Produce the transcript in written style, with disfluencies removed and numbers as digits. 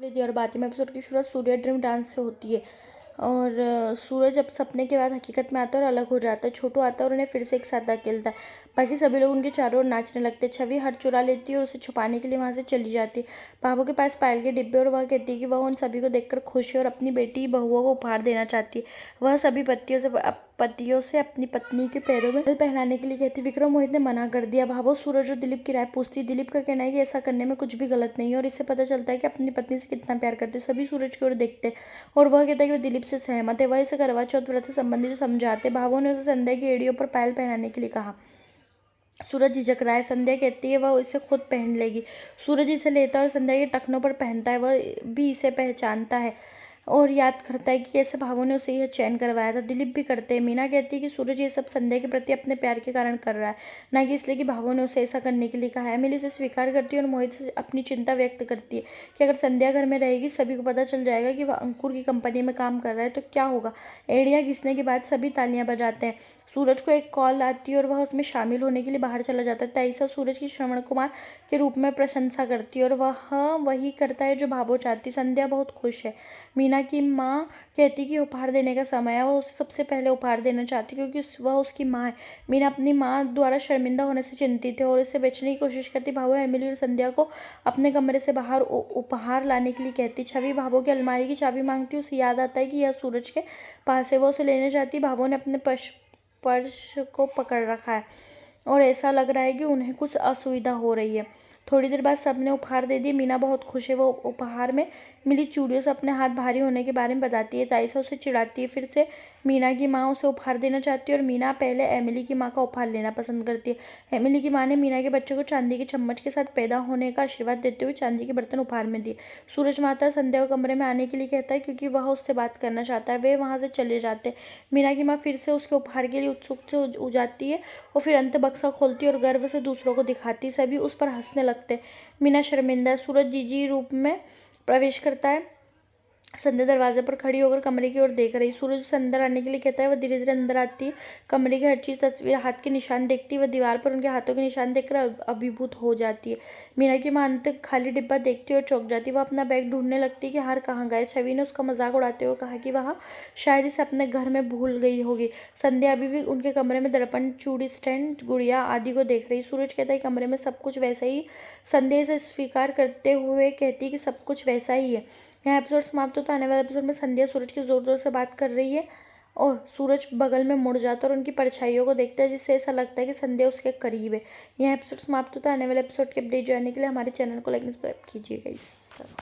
थी और बातें में एपिसोड की शुरुआत सूर्य ड्रीम डांस से होती है। और सूरज जब सपने के बाद हकीकत में आता है और अलग हो जाता है। छोटू आता है और उन्हें फिर से एक साथ धकेलता है। बाकी सभी लोग उनके चारों ओर नाचने लगते हैं। छवि हाथ चुरा लेती है और उसे छुपाने के लिए वहां से चली जाती है। बाबू के पास पायल के डिब्बे और वह कहती है कि वह उन सभी को देखकर खुश है और अपनी बेटी बहुओं को उपहार देना चाहती है। वह सभी पतियों से अपनी पत्नी के पैरों में पहनाने के लिए कहती। विक्रम मोहित ने मना कर दिया। भावो सूरज और दिलीप की राय पूछती। दिलीप का कहना है कि ऐसा करने में कुछ भी गलत नहीं है और इससे पता चलता है कि अपनी पत्नी से कितना प्यार करते। सभी सूरज की ओर देखते और वह कहता है कि वह दिलीप से सहमत है। वह इसे करवा चौथ व्रत से संबंधित समझाते। भावों ने उसे संध्या की एड़ियों पर पायल पहनाने के लिए कहा। सूरज झिझक रहा है। संध्या कहती है वह इसे खुद पहन लेगी। सूरज इसे लेता है और संध्या के टखनों पर पहनता है। वह भी इसे पहचानता है और याद करता है कि कैसे भावों ने उसे यह चयन करवाया था। दिलीप भी करते हैं। मीना कहती है कि सूरज ये सब संध्या के प्रति अपने प्यार के कारण कर रहा है, ना कि इसलिए कि भावों ने उसे ऐसा करने के लिए कहा है। एमिली इसे स्वीकार करती है और मोहित से अपनी चिंता व्यक्त करती है कि अगर संध्या घर में रहेगी सभी को पता चल जाएगा कि वह अंकुर की कंपनी में काम कर रहा है तो क्या होगा। एड़ियाँ घिसने के बाद सभी तालियां बजाते हैं। सूरज को एक कॉल आती है और वह उसमें शामिल होने के लिए बाहर चला जाता है। ताइसा सूरज की श्रवण कुमार के रूप में प्रशंसा करती है और वह वही करता है जो भावो चाहती। संध्या बहुत खुश है। मीना की माँ कहती कि उपहार देने का समय है। वह उसे सबसे पहले उपहार देना चाहती क्योंकि वह उसकी माँ है। मीना अपनी माँ द्वारा शर्मिंदा होने से चिंतित है और इसे बेचने की कोशिश करती। भावो एमिली और संध्या को अपने कमरे से बाहर उपहार लाने के लिए कहती। छवि भावो की अलमारी की चाबी मांगती। उसे याद आता है कि यह सूरज के पास है। वह उसे लेने जाती। भावो ने अपने पर्स को पकड़ रखा है और ऐसा लग रहा है कि उन्हें कुछ असुविधा हो रही है। थोड़ी देर बाद सबने उपहार दे दिए। मीना बहुत खुश है। वो उपहार में मिली चूड़ियों से अपने हाथ भारी होने के बारे में बताती है। ताइसा उसे चिढ़ाती है। फिर से मीना की माँ उसे उपहार देना चाहती है और मीना पहले एमिली की माँ का उपहार लेना पसंद करती है। एमिली की माँ ने मीना के बच्चे को चांदी के चम्मच के साथ पैदा होने का आशीर्वाद देते हुए चांदी के बर्तन उपहार में दिए। सूरज माता संध्या को कमरे में आने के लिए कहता है क्योंकि वह उससे बात करना चाहता है। वे वहाँ से चले जाते हैं। मीना की माँ फिर से उसके उपहार के लिए उत्सुक हो जाती है और फिर अंत बक्सा खोलती है और गर्व से दूसरों को दिखाती। सभी उस पर हंसने लगते। मीना शर्मिंदा है। सूरज जीजी रूप में प्रवेश करता है। संध्या दरवाजे पर खड़ी होकर कमरे की ओर देख रही। सूरज उसे अंदर आने के लिए कहता है। वह धीरे धीरे अंदर आती है। कमरे की हर चीज तस्वीर हाथ के निशान देखती है। वह दीवार पर उनके हाथों के निशान देखकर अभिभूत हो जाती है। मीना की माँ अंत खाली डिब्बा देखती है और चौंक जाती है। वह अपना बैग ढूंढने लगती है कि हार कहाँ गए। छवि ने उसका मजाक उड़ाते हुए कहा कि वह शायद इसे अपने घर में भूल गई होगी। संध्या अभी भी उनके कमरे में दर्पण, चूड़ी स्टैंड, गुड़िया आदि को देख रही। सूरज कहता है कमरे में सब कुछ वैसा ही। संध्या इसे स्वीकार करते हुए कहती है कि सब कुछ वैसा ही है। यहाँ एपिसोड समाप्त होता है। आने वाले एपिसोड में संध्या सूरज की जोर जोर से बात कर रही है और सूरज बगल में मुड़ जाता है और उनकी परछाइयों को देखता है जिससे ऐसा लगता है कि संध्या उसके करीब है। यह एपिसोड समाप्त होता है। आने वाले एपिसोड के अपडेट जानने के लिए हमारे चैनल को लाइक सब्सक्राइब कीजिएगा।